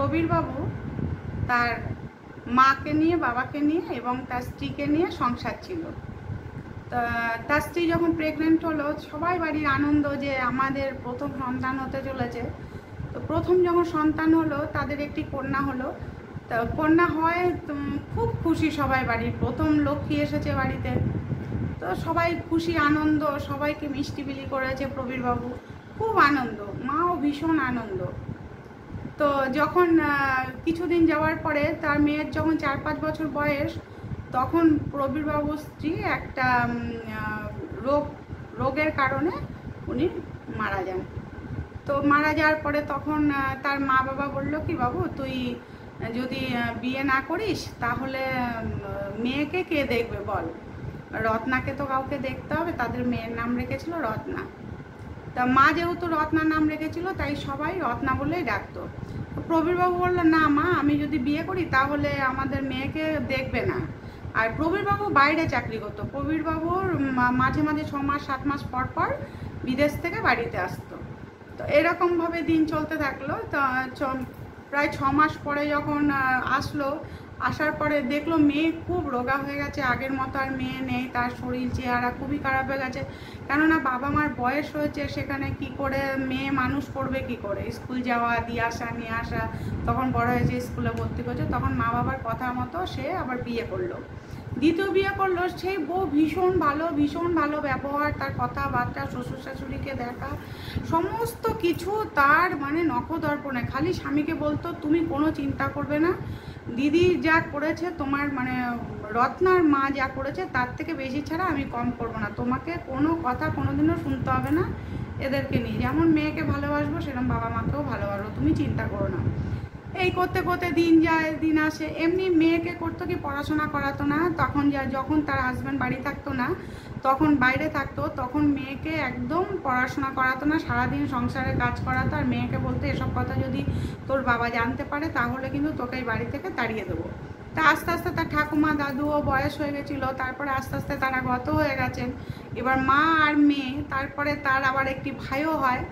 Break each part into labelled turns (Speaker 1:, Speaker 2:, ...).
Speaker 1: প্রবীর বাবু তার মাকে নিয়ে, বাবাকে নিয়ে এবং তার স্ত্রীকে নিয়ে সংসার ছিল। তার স্ত্রী যখন প্রেগনেন্ট হলো, সবাই বাড়ির আনন্দ যে আমাদের প্রথম সন্তান হতে চলেছে। তো প্রথম যখন সন্তান হলো, তাদের একটি কন্যা হলো। তো কন্যা হয়, খুব খুশি সবাই, বাড়ির প্রথম লক্ষ্মী এসেছে বাড়িতে। তো সবাই খুশি, আনন্দ, সবাইকে মিষ্টি বিলি করেছে প্রবীর বাবু, খুব আনন্দ, মাও ভীষণ আনন্দ। তো যখন কিছুদিন যাওয়ার পরে তার মেয়ের যখন 4-5 বছর বয়স, তখন প্রবীর বাবুর স্ত্রী একটা রোগের কারণে উনি মারা যান। তো মারা যাওয়ার পরে তখন তার মা বাবা বলল কি, বাবু তুই যদি বিয়ে না করিস তাহলে মেয়েকে কে দেখবে বল, রত্নাকে তো কাউকে দেখতে হবে। তাদের মেয়ের নাম রেখেছিল রত্না। তা মা যেহেতু রত্নার নাম রেখেছিল, তাই সবাই রত্না বলেই ডাকতো। প্রবীরবাবু বললো, না মা, আমি যদি বিয়ে করি তাহলে আমাদের মেয়েকে দেখবে না। আর প্রবীরবাবু বাইরে চাকরি করতো। প্রবীরবাবুর মাঝে মাঝে 6 মাস 7 মাস পর পর বিদেশ থেকে বাড়িতে আসতো। তো এরকমভাবে দিন চলতে থাকলো। তো প্রায় 6 মাস পরে যখন আসলো, আসার পরে দেখলো মেয়ে খুব রোগা হয়ে গেছে, আগের মতো আর মেয়ে নেই, তার শরীর চেহারা খুবই খারাপ হয়ে গেছে। কেননা বাবা মার বয়স হয়েছে, সেখানে কি করে মেয়ে মানুষ করবে, কি করে স্কুল যাওয়া, দিয়ে আসা, নিয়ে আসা। তখন বড় হয়েছে, স্কুলে ভর্তি করছে, তখন মা বাবার কথা মতো সে আবার বিয়ে করলো। দ্বিতীয় বিয়ে করলো। সেই বউ ভীষণ ভালো ব্যবহার, তার কথাবার্তা, শ্বশুর শাশুড়িকে দেখা, সমস্ত কিছু তার মানে নখদর্পণে। খালি স্বামীকে বলতো, তুমি কোনো চিন্তা করবে না, দিদি যা করেছে, তোমার মানে রত্নার মা যা করেছে তার থেকে বেশি ছাড়া আমি কম করবো না, তোমাকে কোনো কথা কোনোদিনও শুনতে হবে না। এদেরকে নিয়ে যেমন মেয়েকে ভালোবাসবো, সেরকম বাবা মাকেও ভালোবাসবো, তুমি চিন্তা করো না। এই করতে করতে দিন যায়, দিন আসে। এমনি মেয়েকে করতো কি, পড়াশোনা করাতো না। তখন যখন তার হাজব্যান্ড বাড়ি থাকতো না, তখন বাইরে থাকতো, তখন মেয়েকে একদম পড়াশোনা করাতো না, সারাদিন সংসারে কাজ করাতো। আর মেয়েকে বলতে, এসব কথা যদি তোর বাবা জানতে পারে তাহলে কিন্তু তোকে এই বাড়ি থেকে তাড়িয়ে দেবো। তা আস্তে আস্তে তার ঠাকুমা দাদুও বয়স হয়ে গেছিলো, তারপরে আস্তে আস্তে তারা গত হয়ে গেছেন। এবার মা আর মেয়ে, তারপরে তার আবার একটি ভাইও হয়,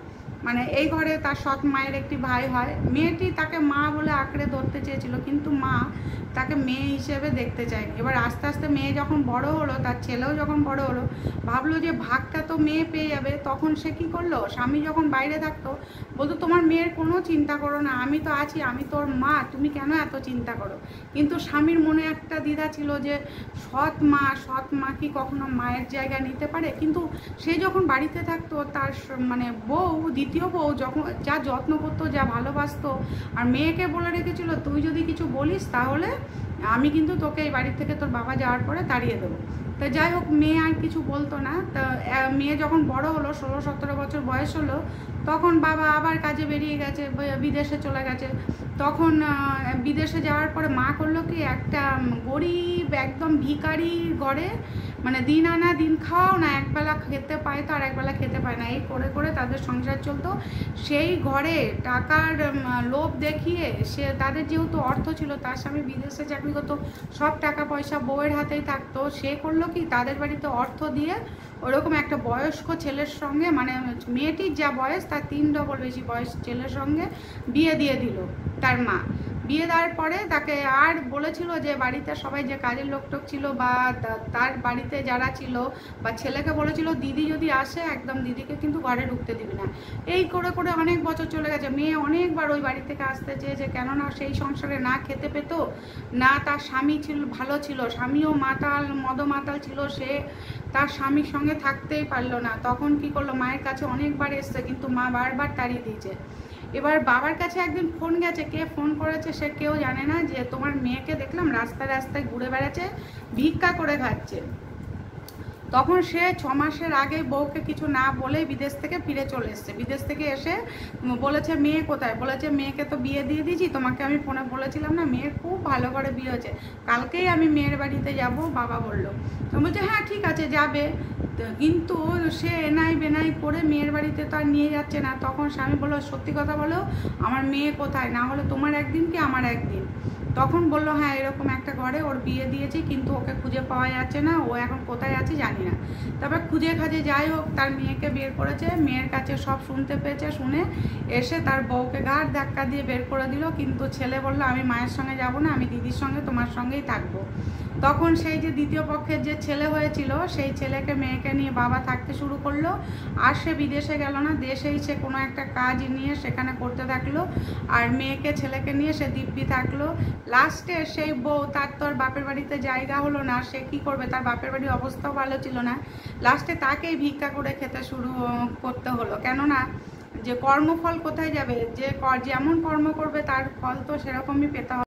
Speaker 1: মানে এই ঘরে তার সৎ মায়ের একটি ভাই হয়। মেয়েটি তাকে মা বলে আঁকড়ে ধরতে চেয়েছিল, কিন্তু মা তাকে মেয়ে হিসেবে দেখতে চায়নি। এবার আস্তে আস্তে মেয়ে যখন বড় হলো, তার ছেলেও যখন বড় হলো, ভাবলো যে ভাগটা তো মেয়ে পেয়ে যাবে। তখন সে কী করলো, স্বামী যখন বাইরে থাকতো বলতো, তোমার মেয়ের কোনো চিন্তা করো না, আমি তো আছি, আমি তোর মা, তুমি কেন এত চিন্তা করো। কিন্তু স্বামীর মনে একটা দ্বিধা ছিল যে সৎ মা কি কখনো মায়ের জায়গা নিতে পারে। কিন্তু সে যখন বাড়িতে থাকতো, তার মানে বউ, দ্বিতীয় বউ যখন যা যত্ন করতো, যা ভালোবাসতো, আর মেয়েকে বলে রেখেছিল, তুই যদি কিছু বলিস তাহলে আমি কিন্তু তোকে এই বাড়ি থেকে তোর বাবা যাওয়ার পরে তাড়িয়ে দেবো। তো যাই হোক, মেয়ে আর কিছু বলতো না। তা মেয়ে যখন বড় হলো, 16-17 বছর বয়স হলো, তখন বাবা আবার কাজে বেরিয়ে গেছে, বিদেশে চলে গেছে। তখন বিদেশে যাওয়ার পরে মা করলো কি, একটা গরিব একদম ভিখারি ঘরে, মানে দিন আনা দিন খাওয়াও না, একবেলা খেতে পায় তো আর একবেলা খেতে পায় না, এই করে করে তাদের সংসার চলতো। সেই ঘরে টাকার লোভ দেখিয়ে সে, তাদের যেহেতু অর্থ ছিল, তার স্বামী বিদেশে চাকরি করতো, সব টাকা পয়সা বউয়ের হাতেই থাকতো। সে করলো কি, তাদের বাড়িতে অর্থ দিয়ে ওরকম একটা বয়স্ক ছেলের সঙ্গে, মানে মেয়েটির যা বয়স তার 3 ডবল বেশি বয়স ছেলের সঙ্গে বিয়ে দিয়ে দিল তার মা। বিয়ে দেওয়ার পরে তাকে আর বলেছিল যে বাড়িতে সবাই যে কাজের লোকটোক ছিল বা তার বাড়িতে যারা ছিল, বা ছেলেকে বলেছিল, দিদি যদি আসে একদম দিদিকে কিন্তু ঘরে ঢুকতে দিবি না। এই করে করে অনেক বছর চলে গেছে। মেয়ে অনেকবার ওই বাড়ি থেকে আসতে চেয়েছে, কেননা সেই সংসারে না খেতে পেত, না তার স্বামী ছিল ভালো ছিল, স্বামীও মাতাল, মদমাতাল ছিল, সে তার স্বামীর সঙ্গে থাকতেই পারলো না। তখন কি করলো, মায়ের কাছে অনেকবার এসছে, কিন্তু মা বারবার তাড়িয়ে দিয়েছে। এবার বাবার কাছে একদিন ফোন গেছে, কে ফোন করেছে সে কেউ জানে না, যে তোমার মেয়েকে দেখলাম রাস্তায় রাস্তায় ঘুরে বেড়াচ্ছে, ভিক্ষা করে খাচ্ছে। তখন সে 6 মাসের আগে বউকে কিছু না বলেই বিদেশ থেকে ফিরে চলে এসছে। বিদেশ থেকে এসে বলেছে, মেয়ে কোথায়, বলেছে মেয়েকে তো বিয়ে দিয়ে দিয়েছি, তোমাকে আমি ফোনে বলেছিলাম না, মেয়ের খুব ভালো করে বিয়ে হয়েছে, কালকেই আমি মেয়ের বাড়িতে যাব, বাবা বললো। তো বলছে হ্যাঁ ঠিক আছে যাবে, কিন্তু সে এনাই বেনাই করে মেয়ের বাড়িতে তো আর নিয়ে যাচ্ছে না। তখন স্বামী বললো, সত্যি কথা বলো, আমার মেয়ে কোথায়, না হলে তোমার একদিন কি আমার একদিন। তখন বললো, হ্যাঁ এরকম একটা ঘরে ওর বিয়ে দিয়েছি, কিন্তু ওকে খুঁজে পাওয়া যাচ্ছে না, ও এখন কোথায় আছে জানি জানি না। তবে খুঁজে খাজে যাই হোক তার মেয়েকে বের করেছে, মেয়ের কাছে সব শুনতে পেয়েছে, শুনে এসে তার বউকে ঘাড় ধাক্কা দিয়ে বের করে দিল। কিন্তু ছেলে বলল আমি মায়ের সঙ্গে যাব না, আমি দিদির সঙ্গে তোমার সঙ্গেই থাকবো। তখন সেই যে দ্বিতীয় পক্ষের যে ছেলে হয়েছিল সেই ছেলেকে মেয়েকে নিয়ে বাবা থাকতে শুরু করলো। আর সে বিদেশে গেল না, দেশেই সে কোনো একটা কাজ নিয়ে সেখানে করতে থাকলো। আর মেয়েকে ছেলেকে নিয়ে সে দিব্যি থাকলো। লাস্টে সেই বউ, তার তো আর বাপের বাড়িতে জায়গা হলো না, সে কি করবে, তার বাপের বাড়ির অবস্থাও ভালো ছিল না। লাস্টে তাকেই ভিক্ষা করে খেতে শুরু করতে হলো। কেননা যে কর্মফল কোথায় যাবে, যে যেমন কর্ম করবে তার ফল তো সেরকমই পেতে হবে।